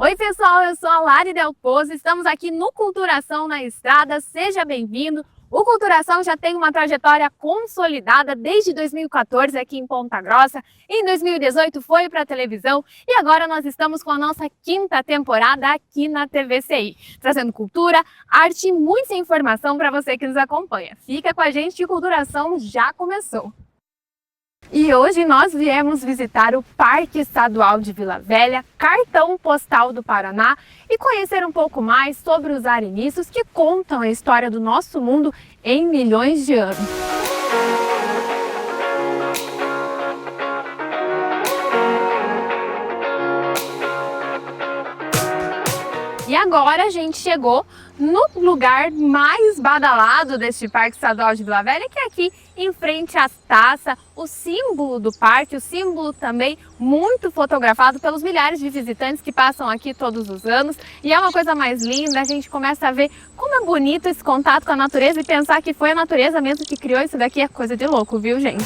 Oi pessoal, eu sou a Lari Del Pozo, estamos aqui no Culturação na Estrada, seja bem-vindo. O Culturação já tem uma trajetória consolidada desde 2014 aqui em Ponta Grossa, em 2018 foi para a televisão e agora nós estamos com a nossa quinta temporada aqui na TVCI, trazendo cultura, arte e muita informação para você que nos acompanha. Fica com a gente que o Culturação já começou. E hoje nós viemos visitar o Parque Estadual de Vila Velha, cartão postal do Paraná, e conhecer um pouco mais sobre os areniscos que contam a história do nosso mundo em milhões de anos. E agora a gente chegou no lugar mais badalado deste Parque Estadual de Vila Velha, que é aqui em frente às taças, o símbolo do parque, o símbolo também muito fotografado pelos milhares de visitantes que passam aqui todos os anos. E é uma coisa mais linda, a gente começa a ver como é bonito esse contato com a natureza e pensar que foi a natureza mesmo que criou isso daqui é coisa de louco, viu, gente?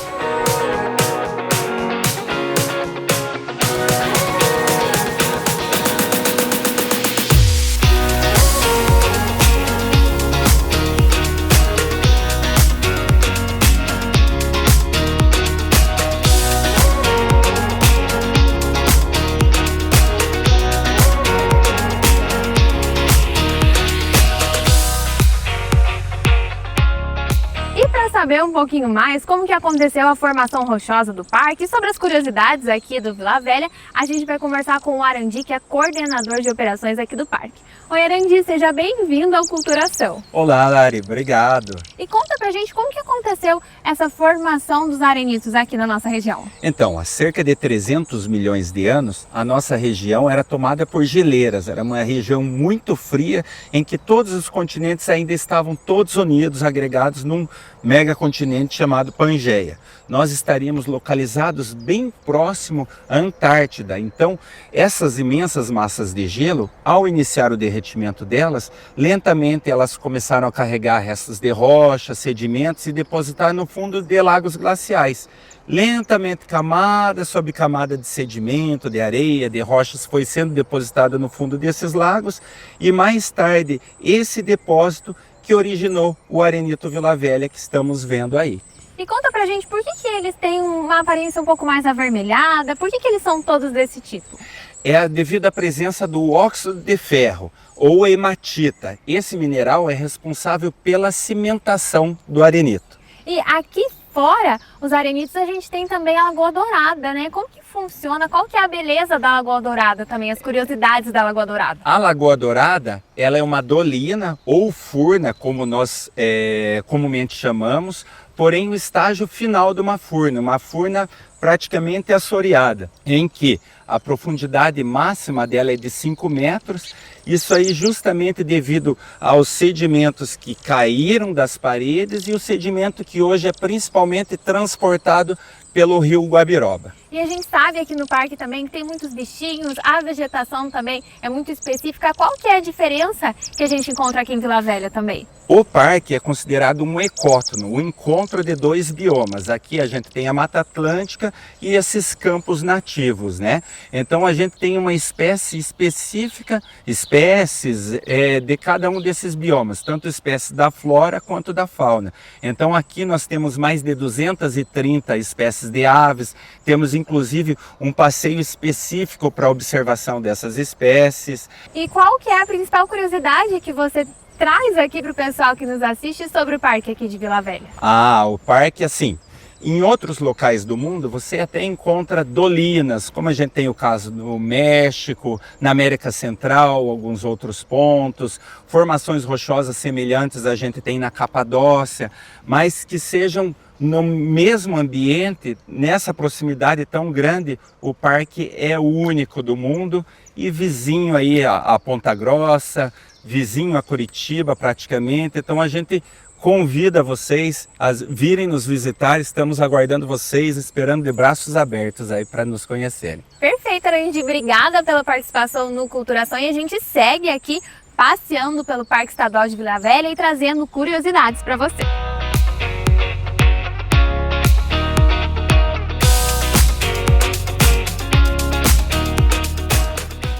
Saber um pouquinho mais como que aconteceu a formação rochosa do parque e sobre as curiosidades aqui do Vila Velha, a gente vai conversar com o Arandi, que é coordenador de operações aqui do parque. Oi Arandi, seja bem-vindo ao Culturação. Olá Lari, obrigado. E conta pra gente como que aconteceu essa formação dos areniscos aqui na nossa região. Então, há cerca de 300 milhões de anos, a nossa região era tomada por geleiras, era uma região muito fria em que todos os continentes ainda estavam todos unidos, agregados num megacontinente chamado Pangeia. Nós estaríamos localizados bem próximo à Antártida. Então, essas imensas massas de gelo, ao iniciar o derretimento delas, lentamente elas começaram a carregar restos de rochas, sedimentos e depositar no fundo de lagos glaciais. Lentamente, camada sobre camada de sedimento, de areia, de rochas foi sendo depositada no fundo desses lagos e mais tarde esse depósito que originou o arenito Vila Velha que estamos vendo aí. E conta pra gente por que eles têm uma aparência um pouco mais avermelhada, por que eles são todos desse tipo? É devido à presença do óxido de ferro, ou hematita. Esse mineral é responsável pela cimentação do arenito. E aqui fora, os arenitos, a gente tem também a Lagoa Dourada, né? Como que funciona? Qual que é a beleza da Lagoa Dourada também, as curiosidades da Lagoa Dourada? A Lagoa Dourada, ela é uma dolina ou furna, como nós comumente chamamos, porém o estágio final de uma furna praticamente assoreada, em que a profundidade máxima dela é de 5 metros, isso aí justamente devido aos sedimentos que caíram das paredes e o sedimento que hoje é principalmente transportado pelo rio Guabiroba. E a gente sabe aqui no parque também que tem muitos bichinhos, a vegetação também é muito específica. Qual que é a diferença que a gente encontra aqui em Vila Velha também? O parque é considerado um ecótono, o encontro de dois biomas. Aqui a gente tem a Mata Atlântica e esses campos nativos, né? Então a gente tem uma espécie específica, espécies de cada um desses biomas, tanto espécies da flora quanto da fauna. Então aqui nós temos mais de 230 espécies de aves, temos inclusive um passeio específico para observação dessas espécies. E qual que é a principal curiosidade que você traz aqui para o pessoal que nos assiste sobre o parque aqui de Vila Velha? O parque, assim, em outros locais do mundo você até encontra dolinas, como a gente tem o caso no México, na América Central, alguns outros pontos, formações rochosas semelhantes a gente tem na Capadócia, mas que sejam no mesmo ambiente, nessa proximidade tão grande. O parque é o único do mundo e vizinho aí a Ponta Grossa, vizinho a Curitiba praticamente. Então a gente convida vocês a virem nos visitar, estamos aguardando vocês, esperando de braços abertos aí para nos conhecerem. Perfeito, Arandi, obrigada pela participação no Culturação e a gente segue aqui passeando pelo Parque Estadual de Vila Velha e trazendo curiosidades para você.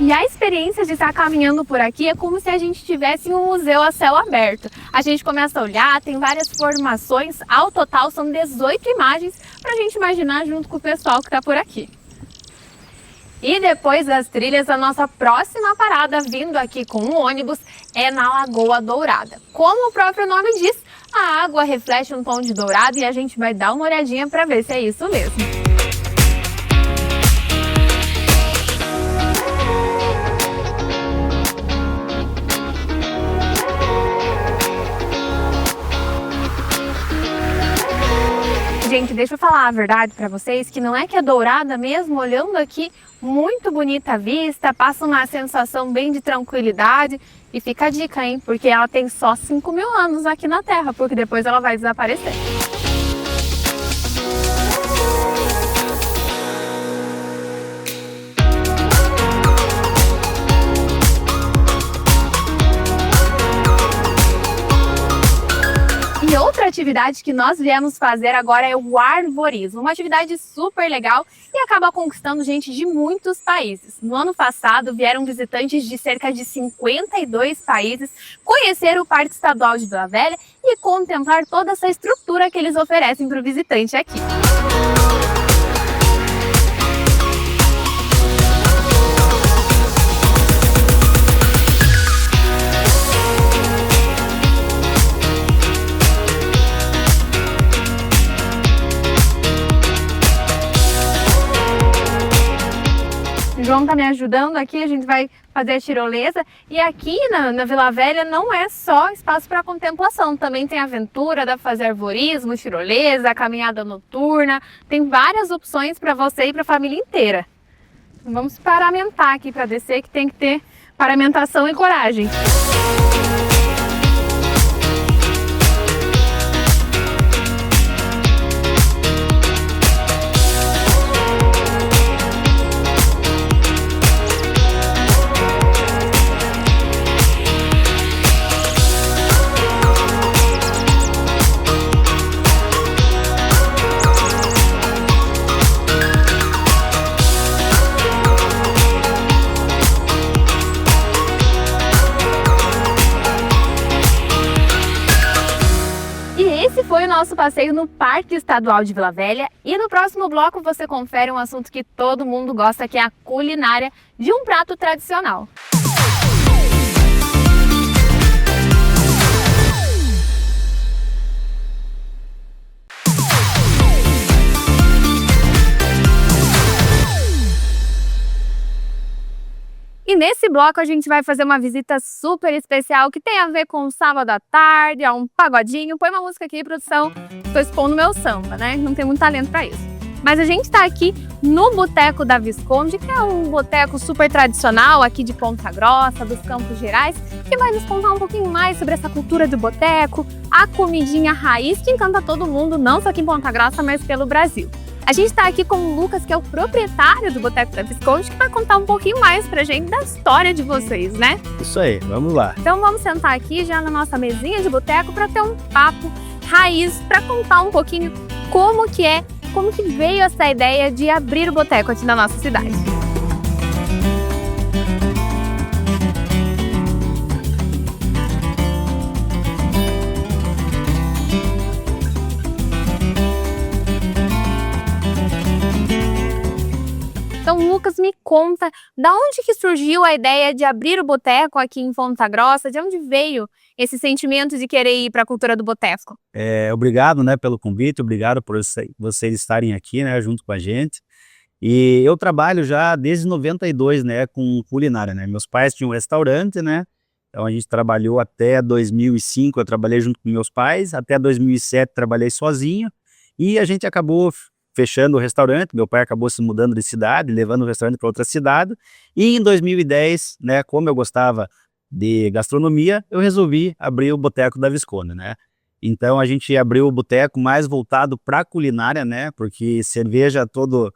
E a experiência de estar caminhando por aqui é como se a gente estivesse em um museu a céu aberto. A gente começa a olhar, tem várias formações, ao total são 18 imagens para a gente imaginar junto com o pessoal que está por aqui. E depois das trilhas, a nossa próxima parada vindo aqui com o ônibus é na Lagoa Dourada. Como o próprio nome diz, a água reflete um tom de dourado e a gente vai dar uma olhadinha para ver se é isso mesmo. Gente, deixa eu falar a verdade para vocês, que não é que é dourada mesmo, olhando aqui, muito bonita a vista, passa uma sensação bem de tranquilidade. E fica a dica, hein, porque ela tem só 5.000 anos aqui na Terra, porque depois ela vai desaparecer. E outra atividade que nós viemos fazer agora é o arvorismo, uma atividade super legal e acaba conquistando gente de muitos países. No ano passado vieram visitantes de cerca de 52 países conhecer o Parque Estadual de Vila Velha e contemplar toda essa estrutura que eles oferecem para o visitante aqui. O João tá me ajudando aqui, a gente vai fazer a tirolesa e aqui na Vila Velha não é só espaço para contemplação, também tem aventura, dá para fazer arvorismo, tirolesa, caminhada noturna, tem várias opções para você e para a família inteira. Vamos paramentar aqui para descer, que tem que ter paramentação e coragem. Foi o nosso passeio no Parque Estadual de Vila Velha e no próximo bloco você confere um assunto que todo mundo gosta, que é a culinária de um prato tradicional. E nesse bloco a gente vai fazer uma visita super especial que tem a ver com o sábado à tarde, um pagodinho. Põe uma música aqui, produção. Estou expondo meu samba, né? Não tem muito talento para isso. Mas a gente está aqui no Boteco da Visconde, que é um boteco super tradicional aqui de Ponta Grossa, dos Campos Gerais, que vai nos contar um pouquinho mais sobre essa cultura do boteco, a comidinha raiz que encanta todo mundo, não só aqui em Ponta Grossa, mas pelo Brasil. A gente está aqui com o Lucas, que é o proprietário do Boteco da Visconde, que vai contar um pouquinho mais pra gente da história de vocês, né? Isso aí, vamos lá. Então vamos sentar aqui já na nossa mesinha de boteco para ter um papo raiz, para contar um pouquinho como que veio essa ideia de abrir o boteco aqui na nossa cidade. Então, Lucas, me conta, da onde que surgiu a ideia de abrir o boteco aqui em Ponta Grossa? De onde veio esse sentimento de querer ir para a cultura do boteco? Obrigado, né, pelo convite, obrigado por vocês estarem aqui, né, junto com a gente. E eu trabalho já desde 92, né, com culinária, né. Meus pais tinham um restaurante, né, então a gente trabalhou até 2005, eu trabalhei junto com meus pais, até 2007 trabalhei sozinho, e a gente acabou fechando o restaurante. Meu pai acabou se mudando de cidade, levando o restaurante para outra cidade, e em 2010, né, como eu gostava de gastronomia, eu resolvi abrir o Boteco da Visconde, né. Então a gente abriu o boteco mais voltado para culinária, né, porque cerveja todo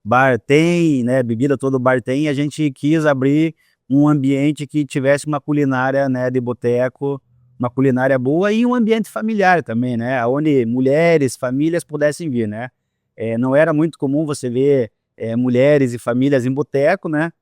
bar tem, né, bebida todo bar tem, e a gente quis abrir um ambiente que tivesse uma culinária, né, de boteco, uma culinária boa e um ambiente familiar também, né, onde mulheres, famílias pudessem vir, né. Não era muito comum você ver mulheres e famílias em boteco, né,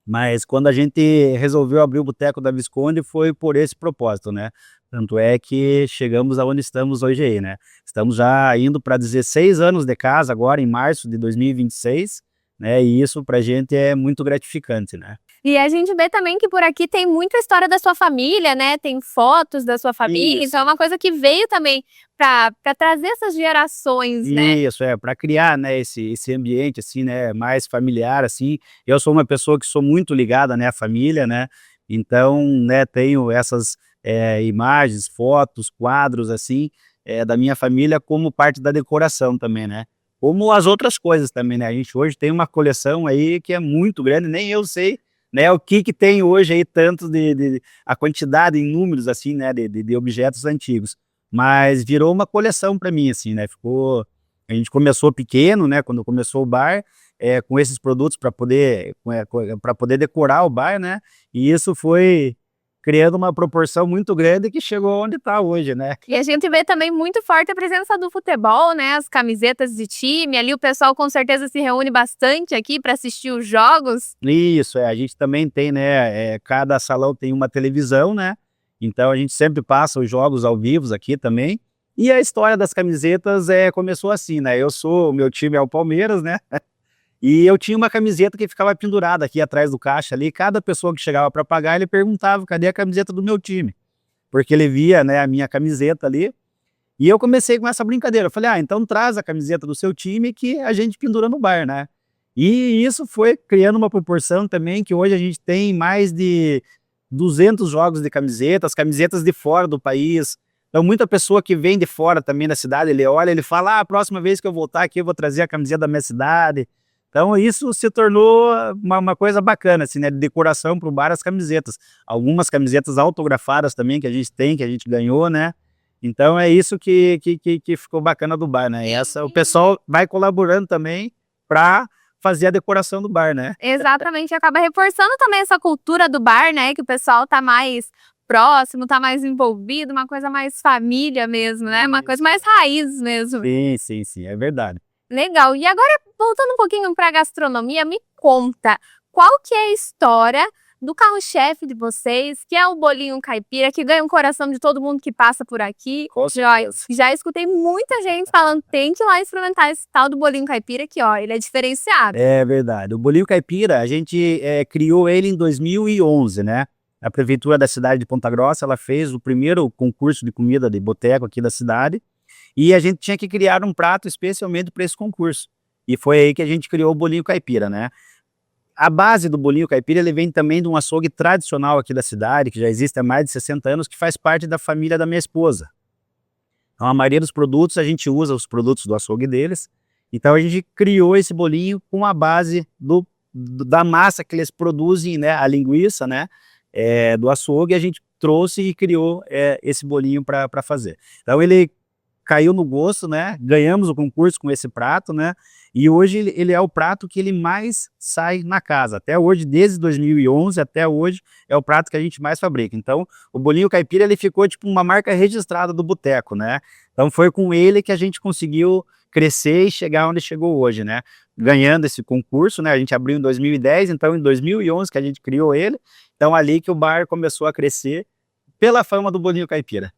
Mas quando a gente resolveu abrir o Boteco da Visconde foi por esse propósito, né? Tanto é que chegamos aonde estamos hoje aí, né? Estamos já indo para 16 anos de casa agora, em março de 2026, né? E isso pra gente é muito gratificante, né? E a gente vê também que por aqui tem muita história da sua família, né? Tem fotos da sua família, então é uma coisa que veio também para trazer essas gerações, né? Isso, para criar, né, esse ambiente, assim, né, mais familiar, assim. Eu sou uma pessoa que sou muito ligada, né, à família, né, então, né, tenho essas imagens, fotos, quadros, assim, da minha família como parte da decoração também, né. Como as outras coisas também, né, a gente hoje tem uma coleção aí que é muito grande, nem eu sei, né, o que que tem hoje aí tanto a quantidade em números, assim, né, de objetos antigos. Mas virou uma coleção para mim, assim, né, a gente começou pequeno, né, quando começou o bar, com esses produtos para poder pra poder decorar o bar, né, e isso foi criando uma proporção muito grande que chegou onde está hoje, né. E a gente vê também muito forte a presença do futebol, né? As camisetas de time, ali o pessoal com certeza se reúne bastante aqui para assistir os jogos. Isso, a gente também tem, né, cada salão tem uma televisão, né, então a gente sempre passa os jogos ao vivo aqui também. E a história das camisetas começou assim, né, o meu time é o Palmeiras, né, e eu tinha uma camiseta que ficava pendurada aqui atrás do caixa ali, cada pessoa que chegava para pagar, ele perguntava: "Cadê a camiseta do meu time?", porque ele via, né, a minha camiseta ali, e eu comecei com essa brincadeira, eu falei: "Ah, então traz a camiseta do seu time que a gente pendura no bar, né". E isso foi criando uma proporção também que hoje a gente tem mais de 200 jogos de camiseta, as camisetas de fora do país. Então muita pessoa que vem de fora também da cidade, ele olha, ele fala: "Ah, a próxima vez que eu voltar aqui eu vou trazer a camiseta da minha cidade". Então isso se tornou uma coisa bacana, assim, né, de decoração para o bar, as camisetas. Algumas camisetas autografadas também que a gente tem, que a gente ganhou, né. Então é isso que ficou bacana do bar, né. E essa o pessoal vai colaborando também para fazer a decoração do bar, né. Exatamente, acaba reforçando também essa cultura do bar, né? Que o pessoal tá mais próximo, tá mais envolvido, uma coisa mais família mesmo, né? Uma coisa mais raiz mesmo. Sim, sim, sim, é verdade. Legal. E agora, voltando um pouquinho para a gastronomia, me conta, qual que é a história do carro-chefe de vocês, que é o bolinho caipira, que ganha o coração de todo mundo que passa por aqui? Com Já, certeza. já escutei muita gente falando, tem que ir lá experimentar esse tal do bolinho caipira, que ó, ele é diferenciado. É verdade. O bolinho caipira, a gente, criou ele em 2011, né. A prefeitura da cidade de Ponta Grossa, ela fez o primeiro concurso de comida de boteco aqui da cidade, e a gente tinha que criar um prato especialmente para esse concurso. E foi aí que a gente criou o bolinho caipira, né. A base do bolinho caipira, ele vem também de um açougue tradicional aqui da cidade, que já existe há mais de 60 anos, que faz parte da família da minha esposa. Então a maioria dos produtos, a gente usa os produtos do açougue deles, então a gente criou esse bolinho com a base da massa que eles produzem, né, a linguiça, né, do açougue, a gente trouxe e criou, esse bolinho para fazer. Então ele caiu no gosto, né, ganhamos o concurso com esse prato, né, e hoje ele é o prato que ele mais sai na casa. Até hoje, desde 2011 até hoje, é o prato que a gente mais fabrica. Então, o bolinho caipira, ele ficou tipo uma marca registrada do boteco, né. Então foi com ele que a gente conseguiu crescer e chegar onde chegou hoje, né. Ganhando esse concurso, né, a gente abriu em 2010, então em 2011 que a gente criou ele, então ali que o bar começou a crescer, pela fama do bolinho caipira.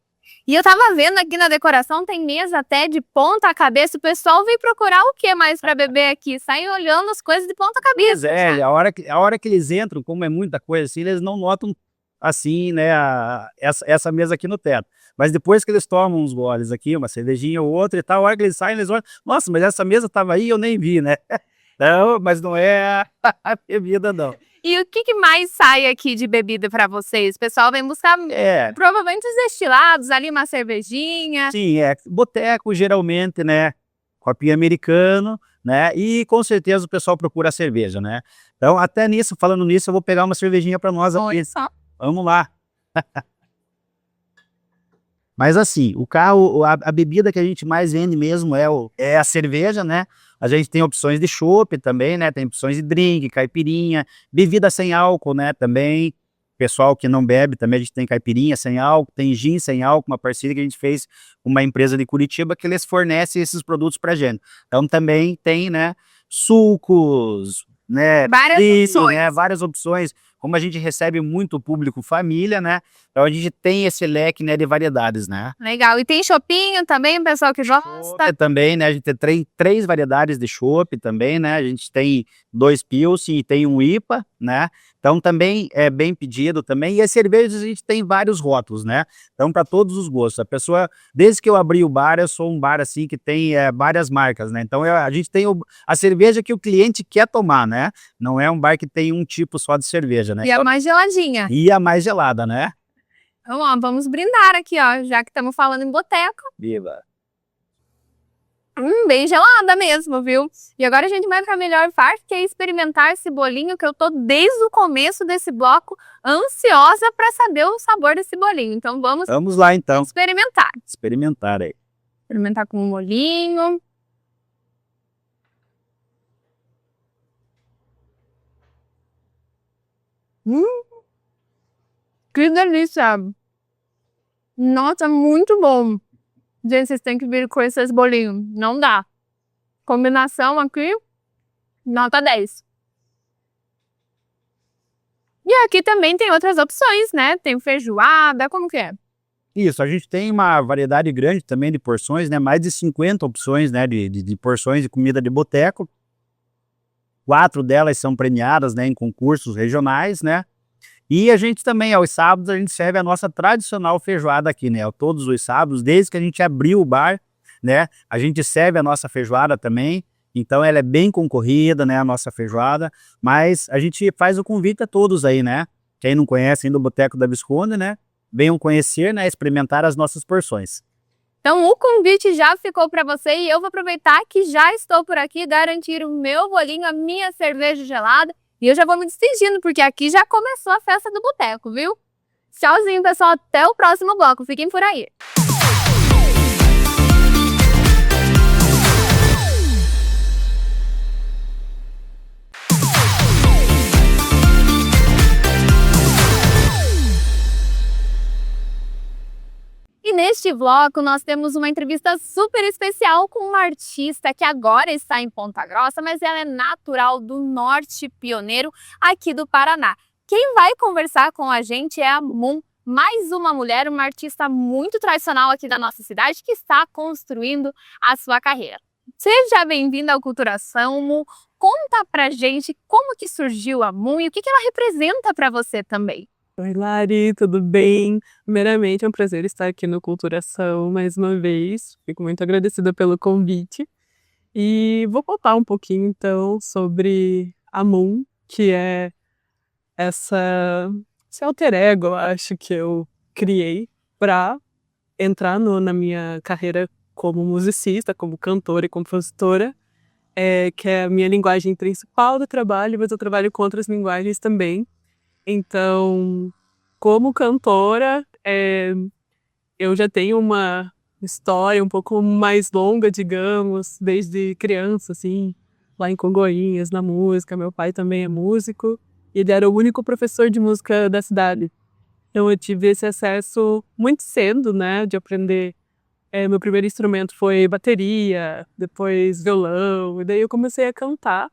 E eu tava vendo aqui na decoração, tem mesa até de ponta cabeça, o pessoal vem procurar o que mais para beber aqui? Sai olhando as coisas de ponta Pois cabeça. é, a hora que eles entram, como é muita coisa assim, eles não notam, assim, né, essa mesa aqui no teto. Mas depois que eles tomam uns goles aqui, uma cervejinha ou outra e tal, a hora que eles saem, eles olham: "Nossa, mas essa mesa estava aí e eu nem vi, né". Não, mas não é a bebida não. E o que que mais sai aqui de bebida para vocês? O pessoal vem buscar É, provavelmente os destilados, ali uma cervejinha. sim, boteco geralmente, né, copinho americano, né, e com certeza o pessoal procura a cerveja, né. Então até nisso, falando nisso, eu vou pegar uma cervejinha para nós aqui. Olha só. Vamos lá. Mas assim, a bebida que a gente mais vende mesmo é a cerveja, né. A gente tem opções de chopp também, né, tem opções de drink, caipirinha, bebida sem álcool, né, também. Pessoal que não bebe também, a gente tem caipirinha sem álcool, tem gin sem álcool, uma parceria que a gente fez com uma empresa de Curitiba que eles fornecem esses produtos pra gente. Então também tem, né, sucos, né, Várias opções. né, várias opções. Como a gente recebe muito público família, né, então a gente tem esse leque, né, de variedades, né. Legal. E tem chopinho também, pessoal que gosta. Também, né, a gente tem três variedades de chopp também, né, a gente tem 2 Pilsen e tem um IPA, né, então também é bem pedido também, e as cervejas a gente tem vários rótulos, né, então para todos os gostos. A pessoa, desde que eu abri o bar, eu sou um bar assim que tem várias marcas, né, então a gente tem a cerveja que o cliente quer tomar, né, não é um bar que tem um tipo só de cerveja, né. E a mais geladinha. E a mais gelada, né. Então, ó, vamos brindar aqui, ó, já que estamos falando em boteco. Viva! Bem gelada mesmo, viu? E agora a gente vai para a melhor parte, que é experimentar esse bolinho, que eu tô desde o começo desse bloco ansiosa para saber o sabor desse bolinho. Então Vamos lá então, experimentar. experimentar aí. Experimentar com o molhinho. Que delícia! Nossa, muito bom! Gente, vocês têm que vir com esses bolinhos. Não dá. Combinação aqui, nota 10. E aqui também tem outras opções, né? Tem feijoada, como que é? Isso, a gente tem uma variedade grande também de porções, né? Mais de 50 opções, né? De porções de comida de boteco. 4 delas são premiadas, né? Em concursos regionais, né? E a gente também, aos sábados, a gente serve a nossa tradicional feijoada aqui, né? Todos os sábados, desde que a gente abriu o bar, né? A gente serve a nossa feijoada também. Então ela é bem concorrida, né? A nossa feijoada. Mas a gente faz o convite a todos aí, né? Quem não conhece ainda o Boteco da Visconde, né? Venham conhecer, né? Experimentar as nossas porções. Então o convite já ficou para você e eu vou aproveitar que já estou por aqui, garantir o meu bolinho, a minha cerveja gelada. E eu já vou me despedindo, porque aqui já começou a festa do boteco, viu? Tchauzinho, pessoal. Até o próximo bloco. Fiquem por aí. E neste bloco nós temos uma entrevista super especial com uma artista que agora está em Ponta Grossa, mas ela é natural do Norte Pioneiro, aqui do Paraná. Quem vai conversar com a gente é a Moon, mais uma mulher, uma artista muito tradicional aqui da nossa cidade que está construindo a sua carreira. Seja bem-vinda ao Culturação, Moon. Conta pra gente como que surgiu a Moon e o que ela representa para você também. Oi, Lari, tudo bem? Primeiramente, é um prazer estar aqui no Culturação mais uma vez. Fico muito agradecida pelo convite. E vou contar um pouquinho, então, sobre a Moon, que é esse alter ego, eu acho, que eu criei para entrar na minha carreira como musicista, como cantora e compositora, que é a minha linguagem principal do trabalho, mas eu trabalho com outras linguagens também. Então, como cantora, eu já tenho uma história um pouco mais longa, digamos, desde criança, assim, lá em Congonhas, na música. Meu pai também é músico e ele era o único professor de música da cidade. Então, eu tive esse acesso muito cedo, né, de aprender. Meu primeiro instrumento foi bateria, depois violão, e daí eu comecei a cantar.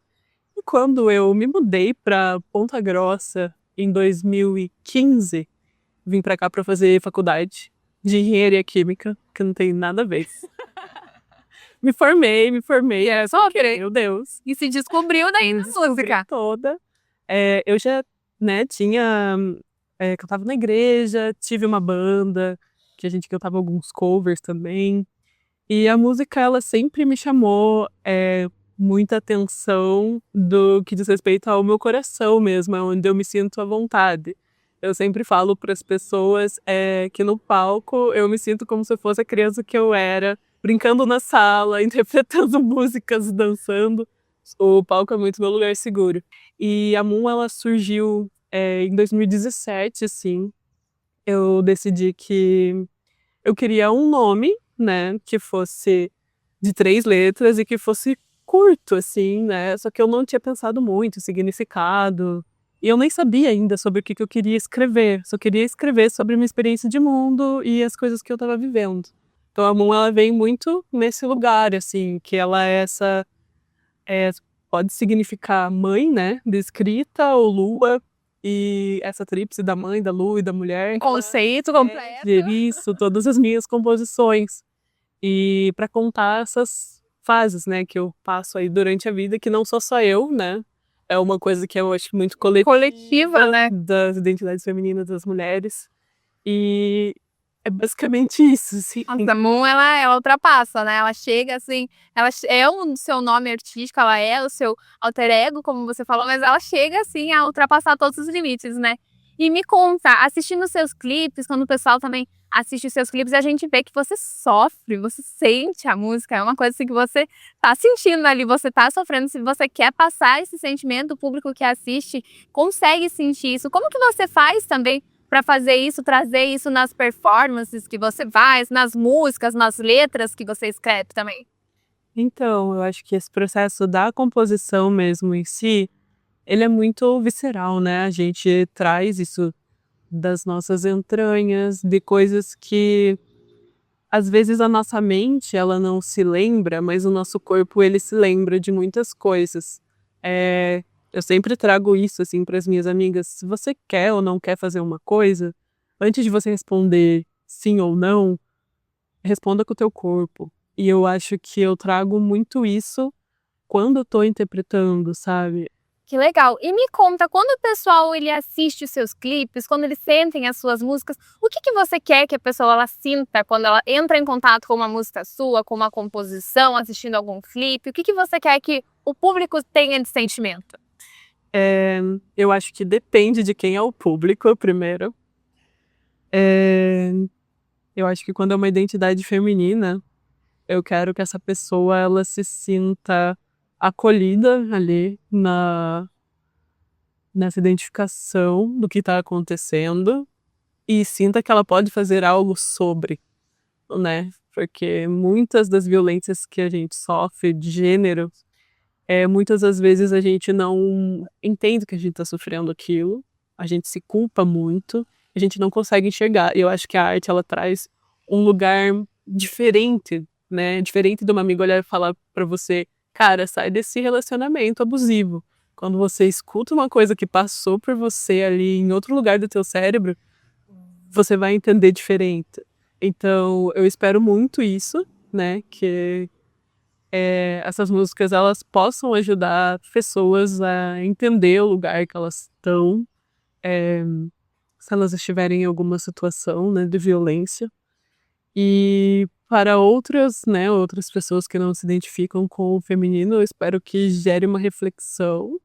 E quando eu me mudei para Ponta Grossa, em 2015, vim pra cá pra fazer faculdade de engenharia química, que não tem nada a ver. me formei, era só querer, meu Deus. E se descobriu daí na música. Toda. Eu já, né, cantava na igreja, tive uma banda, que a gente cantava alguns covers também. E a música, ela sempre me chamou muita atenção do que diz respeito ao meu coração mesmo, onde eu me sinto à vontade. Eu sempre falo para as pessoas que no palco eu me sinto como se eu fosse a criança que eu era, brincando na sala, interpretando músicas, dançando. O palco é muito meu lugar seguro. E a Moon, ela surgiu em 2017, assim. Eu decidi que eu queria um nome, né, que fosse de 3 letras e que fosse curto, assim, né? Só que eu não tinha pensado muito em significado. E eu nem sabia ainda sobre o que eu queria escrever. Só queria escrever sobre a minha experiência de mundo e as coisas que eu estava vivendo. Então a Moon, ela vem muito nesse lugar, assim, que ela é essa pode significar mãe, né, descrita, ou lua, e essa tríplice da mãe, da lua e da mulher. Conceito completo. Isso, todas as minhas composições. E para contar essas fases, né, que eu passo aí durante a vida, que não sou só eu, né, é uma coisa que eu acho muito Coletiva, né? das identidades femininas das mulheres. E é basicamente isso, assim. A Moon, ela ultrapassa, né? Ela chega assim, ela é o seu nome artístico, ela é o seu alter ego, como você falou, mas ela chega assim a ultrapassar todos os limites, né? E me conta, assistindo seus clipes, quando o pessoal também assiste os seus clipes, a gente vê que você sofre, você sente a música, é uma coisa assim que você tá sentindo ali, você tá sofrendo, se você quer passar esse sentimento, o público que assiste consegue sentir isso. Como que você faz também para fazer isso, trazer isso nas performances que você faz, nas músicas, nas letras que você escreve também? Então, eu acho que esse processo da composição mesmo em si, ele é muito visceral, né? A gente traz isso das nossas entranhas, de coisas que às vezes a nossa mente ela não se lembra, mas o nosso corpo ele se lembra de muitas coisas. Eu sempre trago isso assim para as minhas amigas. Se você quer ou não quer fazer uma coisa, antes de você responder sim ou não, responda com o teu corpo. E eu acho que eu trago muito isso quando eu tô interpretando, sabe? Que legal. E me conta, quando o pessoal ele assiste os seus clipes, quando eles sentem as suas músicas, o que você quer que a pessoa ela sinta quando ela entra em contato com uma música sua, com uma composição, assistindo algum clipe? O que você quer que o público tenha de sentimento? Eu acho que depende de quem é o público, primeiro. Eu acho que quando é uma identidade feminina, eu quero que essa pessoa ela se sinta acolhida ali nessa identificação do que está acontecendo e sinta que ela pode fazer algo sobre, né? Porque muitas das violências que a gente sofre de gênero, muitas das vezes a gente não entende que a gente está sofrendo aquilo, a gente se culpa muito, a gente não consegue enxergar. E eu acho que a arte ela traz um lugar diferente, né? Diferente de uma amiga olhar e falar para você, cara, sai desse relacionamento abusivo. Quando você escuta uma coisa que passou por você ali em outro lugar do teu cérebro, você vai entender diferente. Então, eu espero muito isso, né? Que essas músicas elas possam ajudar pessoas a entender o lugar que elas estão, se elas estiverem em alguma situação, né, de violência. E para outras pessoas que não se identificam com o feminino, eu espero que gere uma reflexão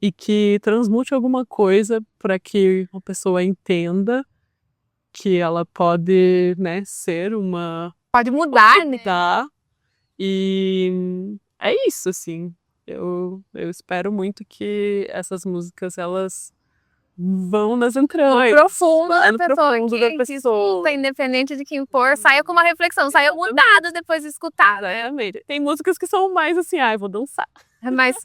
e que transmute alguma coisa para que a pessoa entenda que ela pode, né, ser uma... Pode mudar, né? Tá? E é isso, assim. Eu espero muito que essas músicas, elas vão nas entranhas. Profundo da no pessoa. profundo da Quem pessoa. escuta, independente de quem for, saia com uma reflexão, saia mudado depois de escutar. Exatamente. Tem músicas que são mais assim, eu vou dançar. Mas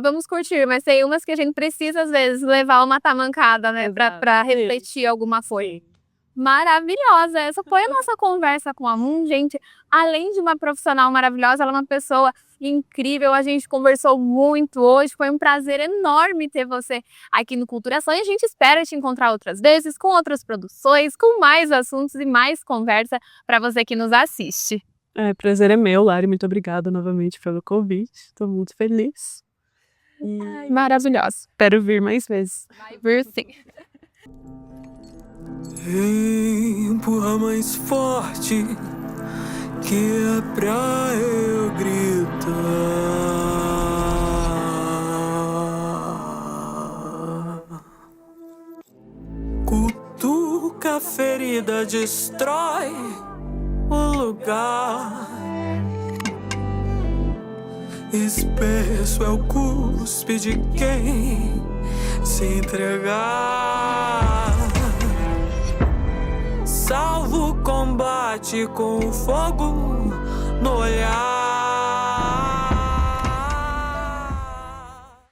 vamos curtir. Mas tem umas que a gente precisa, às vezes, levar uma tamancada, né? Pra refletir alguma coisa. Maravilhosa. Essa foi a nossa conversa com a Moon, gente. Além de uma profissional maravilhosa, ela é uma pessoa incrível. A gente conversou muito hoje. Foi um prazer enorme ter você aqui no Culturação. E a gente espera te encontrar outras vezes, com outras produções, com mais assuntos e mais conversa para você que nos assiste. Prazer é meu, Lari. Muito obrigada novamente pelo convite. Estou muito feliz. Ai, maravilhosa. Espero vir mais vezes. Vai vir sim. Empurra mais forte, que é pra eu gritar. Cutuca a ferida, destrói o lugar. Espesso é o cuspe de quem se entregar. Salvo o combate com o fogo no olhar.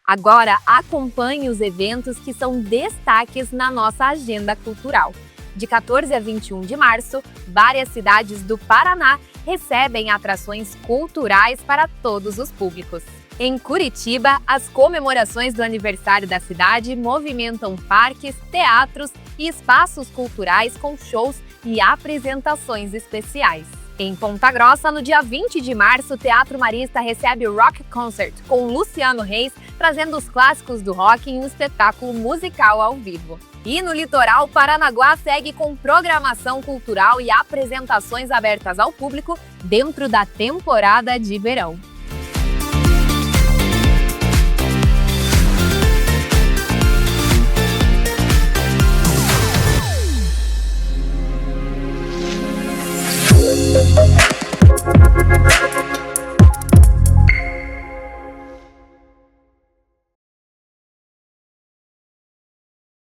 Agora acompanhe os eventos que são destaques na nossa agenda cultural. De 14 a 21 de março, várias cidades do Paraná recebem atrações culturais para todos os públicos. Em Curitiba, as comemorações do aniversário da cidade movimentam parques, teatros e espaços culturais com shows e apresentações especiais. Em Ponta Grossa, no dia 20 de março, o Teatro Marista recebe o Rock Concert com Luciano Reis, trazendo os clássicos do rock em um espetáculo musical ao vivo. E no litoral, Paranaguá segue com programação cultural e apresentações abertas ao público dentro da temporada de verão.